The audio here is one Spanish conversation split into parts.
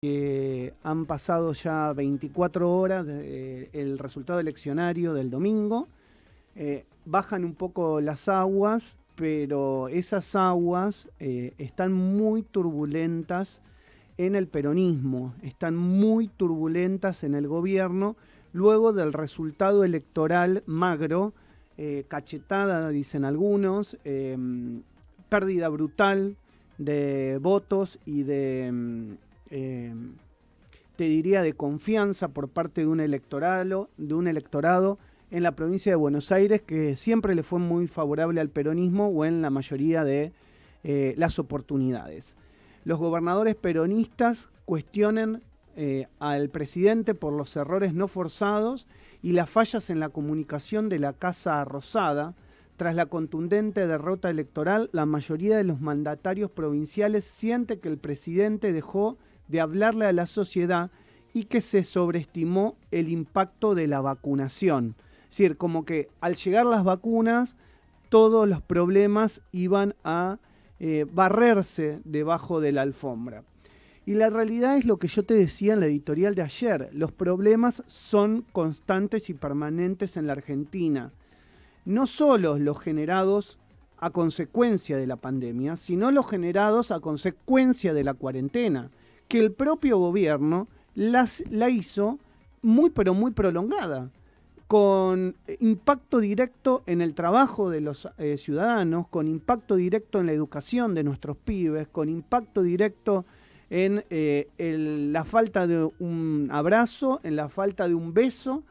que han pasado ya 24 horas el resultado eleccionario del domingo. Bajan un poco las aguas, pero esas aguas están muy turbulentas en el peronismo, están muy turbulentas en el gobierno, luego del resultado electoral magro, cachetada, dicen algunos, pérdida brutal de votos y de, te diría, de confianza por parte de un electorado en la provincia de Buenos Aires que siempre le fue muy favorable al peronismo o en la mayoría de las oportunidades. Los gobernadores peronistas cuestionan al presidente por los errores no forzados y las fallas en la comunicación de la Casa Rosada. Tras la contundente derrota electoral, la mayoría de los mandatarios provinciales siente que el presidente dejó de hablarle a la sociedad y que se sobreestimó el impacto de la vacunación. Es decir, como que al llegar las vacunas, todos los problemas iban a barrerse debajo de la alfombra. Y la realidad es lo que yo te decía en la editorial de ayer. Los problemas son constantes y permanentes en la Argentina. No solo los generados a consecuencia de la pandemia, sino los generados a consecuencia de la cuarentena, que el propio gobierno la hizo muy pero muy prolongada, con impacto directo en el trabajo de los ciudadanos, con impacto directo en la educación de nuestros pibes, con impacto directo en la falta de un abrazo, en la falta de un beso,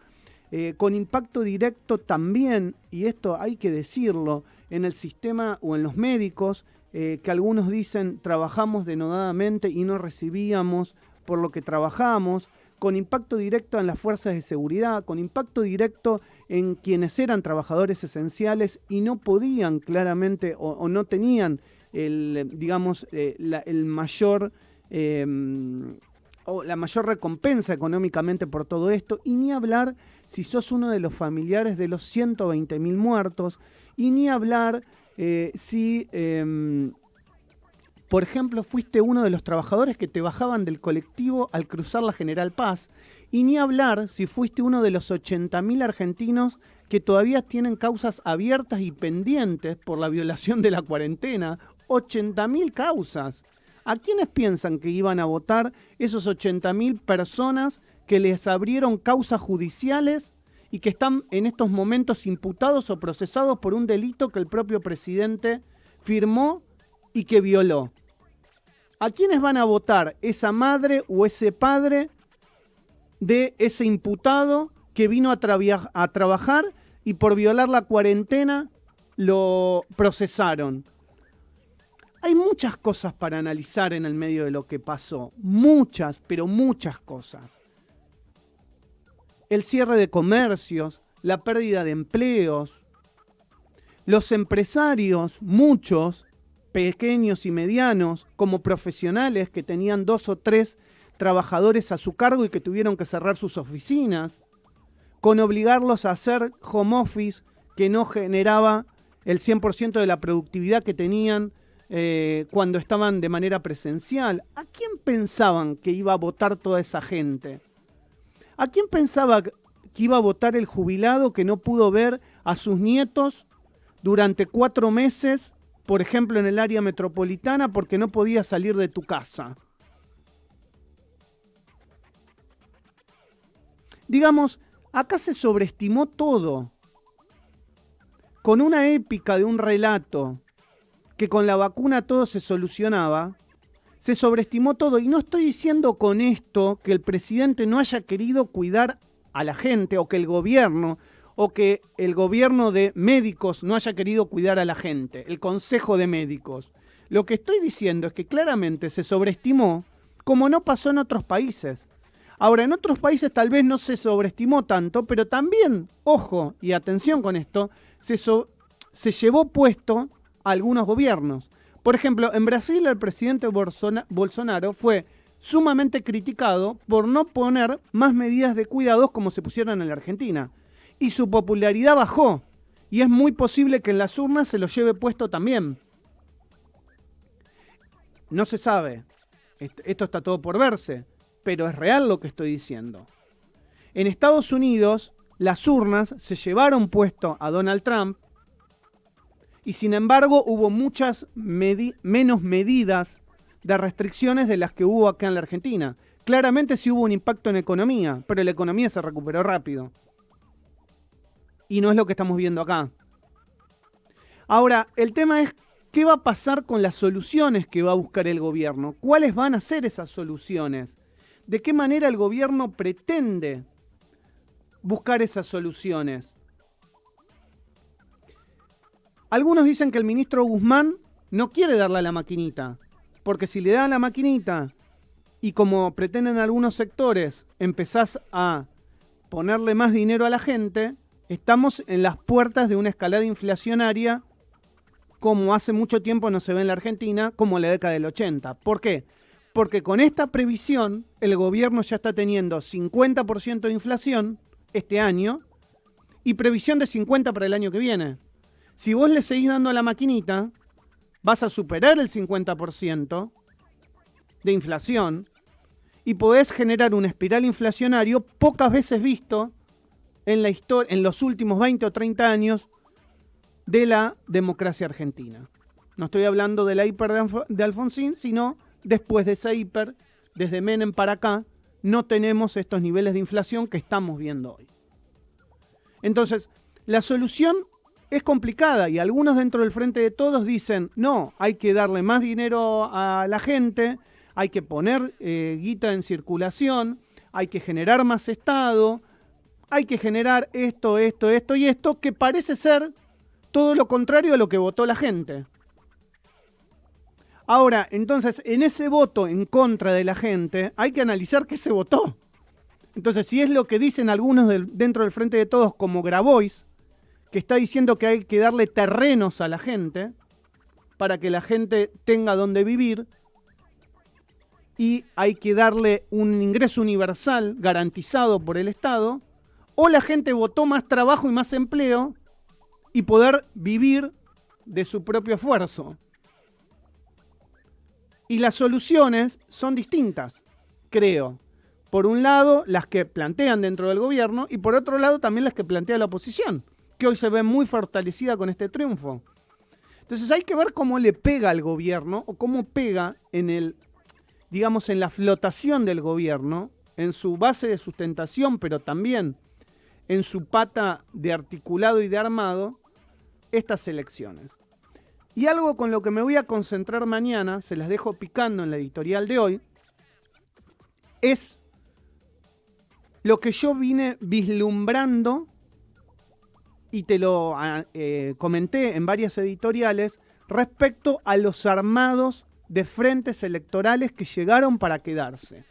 con impacto directo también, y esto hay que decirlo, en el sistema o en los médicos, que algunos dicen trabajamos denodadamente y no recibíamos por lo que trabajamos, con impacto directo en las fuerzas de seguridad, con impacto directo en quienes eran trabajadores esenciales y no podían claramente o no tenían el mayor o la mayor recompensa económicamente por todo esto, y ni hablar si sos uno de los familiares de los 120.000 muertos, y ni hablar si por ejemplo, fuiste uno de los trabajadores que te bajaban del colectivo al cruzar la General Paz. Y ni hablar si fuiste uno de los 80.000 argentinos que todavía tienen causas abiertas y pendientes por la violación de la cuarentena. 80.000 causas. ¿A quiénes piensan que iban a votar esos 80.000 personas que les abrieron causas judiciales y que están en estos momentos imputados o procesados por un delito que el propio presidente firmó y que violó? ¿A quiénes van a votar esa madre o ese padre de ese imputado que vino a trabajar y por violar la cuarentena lo procesaron? Hay muchas cosas para analizar en el medio de lo que pasó. Muchas, pero muchas cosas. El cierre de comercios, la pérdida de empleos, los empresarios, muchos, pequeños y medianos, como profesionales que tenían 2 o 3 trabajadores a su cargo y que tuvieron que cerrar sus oficinas, con obligarlos a hacer home office que no generaba el 100% de la productividad que tenían cuando estaban de manera presencial. ¿A quién pensaban que iba a votar toda esa gente? ¿A quién pensaba que iba a votar el jubilado que no pudo ver a sus nietos durante 4 meses, por ejemplo, en el área metropolitana, porque no podía salir de tu casa? Digamos, acá se sobreestimó todo. Con una épica de un relato que con la vacuna todo se solucionaba, se sobreestimó todo. Y no estoy diciendo con esto que el presidente no haya querido cuidar a la gente, o que el gobierno de médicos no haya querido cuidar a la gente, el Consejo de Médicos. Lo que estoy diciendo es que claramente se sobreestimó, como no pasó en otros países. Ahora, en otros países tal vez no se sobreestimó tanto, pero también, ojo y atención con esto, se llevó puesto a algunos gobiernos. Por ejemplo, en Brasil el presidente Bolsonaro fue sumamente criticado por no poner más medidas de cuidados como se pusieron en la Argentina. Y su popularidad bajó. Y es muy posible que en las urnas se lo lleve puesto también. No se sabe. Esto está todo por verse. pero es real lo que estoy diciendo. En Estados Unidos, las urnas se llevaron puesto a Donald Trump y sin embargo hubo muchas menos medidas de restricciones de las que hubo acá en la Argentina. Claramente sí hubo un impacto en economía, pero la economía se recuperó rápido. Y no es lo que estamos viendo acá. Ahora, el tema es, ¿qué va a pasar con las soluciones que va a buscar el gobierno? ¿Cuáles van a ser esas soluciones? ¿De qué manera el gobierno pretende buscar esas soluciones? Algunos dicen que el ministro Guzmán no quiere darle a la maquinita, porque si le dan la maquinita y como pretenden algunos sectores empezás a ponerle más dinero a la gente, estamos en las puertas de una escalada inflacionaria como hace mucho tiempo no se ve en la Argentina, como en la década del 80. ¿Por qué? Porque con esta previsión el gobierno ya está teniendo 50% de inflación este año y previsión de 50% para el año que viene. Si vos le seguís dando a la maquinita, vas a superar el 50% de inflación y podés generar un espiral inflacionario pocas veces visto en la historia, en los últimos 20 o 30 años de la democracia argentina. No estoy hablando de la hiper de Alfonsín, sino después de esa hiper, desde Menem para acá, no tenemos estos niveles de inflación que estamos viendo hoy. Entonces, la solución es complicada y algunos dentro del Frente de Todos dicen, no, hay que darle más dinero a la gente, hay que poner guita en circulación, hay que generar más Estado, hay que generar esto y esto, que parece ser todo lo contrario a lo que votó la gente. Ahora, entonces, en ese voto en contra de la gente, hay que analizar qué se votó. Entonces, si es lo que dicen algunos dentro del Frente de Todos, como Grabois, que está diciendo que hay que darle terrenos a la gente para que la gente tenga donde vivir y hay que darle un ingreso universal garantizado por el Estado, o la gente votó más trabajo y más empleo y poder vivir de su propio esfuerzo. Y las soluciones son distintas, creo. Por un lado, las que plantean dentro del gobierno y por otro lado también las que plantea la oposición, que hoy se ve muy fortalecida con este triunfo. Entonces hay que ver cómo le pega al gobierno o cómo pega en el, digamos, en la flotación del gobierno, en su base de sustentación, pero también en su pata de articulado y de armado, estas elecciones. Y algo con lo que me voy a concentrar mañana, se las dejo picando en la editorial de hoy, es lo que yo vine vislumbrando y te lo comenté en varias editoriales respecto a los armados de frentes electorales que llegaron para quedarse.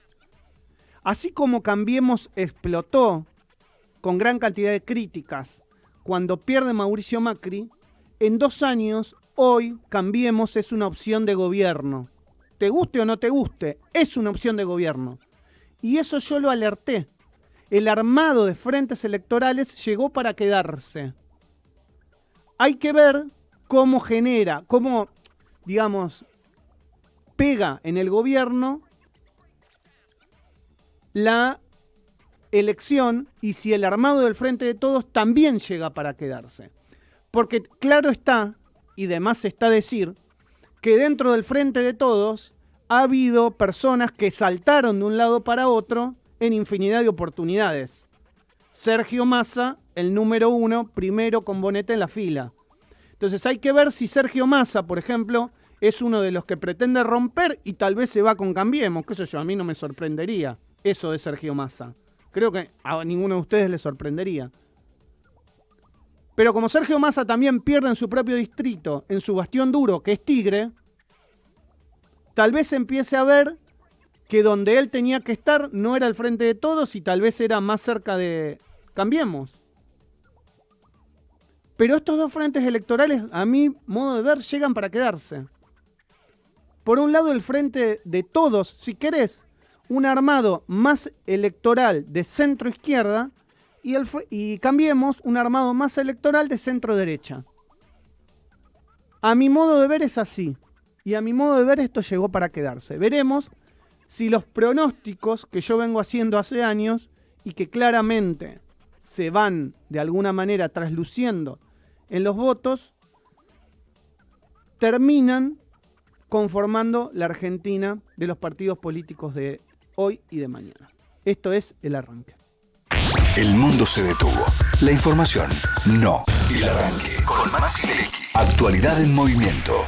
Así como Cambiemos explotó con gran cantidad de críticas cuando pierde Mauricio Macri, en 2 años, hoy Cambiemos es una opción de gobierno. Te guste o no te guste, es una opción de gobierno. Y eso yo lo alerté. El armado de frentes electorales llegó para quedarse. Hay que ver cómo genera, cómo, digamos, pega en el gobierno la elección y si el armado del Frente de Todos también llega para quedarse. Porque claro está, y de más está decir, que dentro del Frente de Todos ha habido personas que saltaron de un lado para otro en infinidad de oportunidades. Sergio Massa, el número 1, primero con Boneta en la fila. Entonces hay que ver si Sergio Massa, por ejemplo, es uno de los que pretende romper y tal vez se va con Cambiemos, qué sé yo, a mí no me sorprendería eso de Sergio Massa. Creo que a ninguno de ustedes le sorprendería. Pero como Sergio Massa también pierde en su propio distrito, en su bastión duro, que es Tigre, tal vez empiece a ver que donde él tenía que estar no era el Frente de Todos y tal vez era más cerca de Cambiemos. Pero estos dos frentes electorales, a mi modo de ver, llegan para quedarse. Por un lado, el Frente de Todos, si querés, un armado más electoral de centro-izquierda y Cambiemos un armado más electoral de centro-derecha. A mi modo de ver es así. Y a mi modo de ver esto llegó para quedarse. Veremos si los pronósticos que yo vengo haciendo hace años y que claramente se van de alguna manera trasluciendo en los votos, terminan conformando la Argentina de los partidos políticos de hoy y de mañana. Esto es El Arranque. El mundo se detuvo. La información no. El Arranque con Maxi Lecky. Actualidad en movimiento.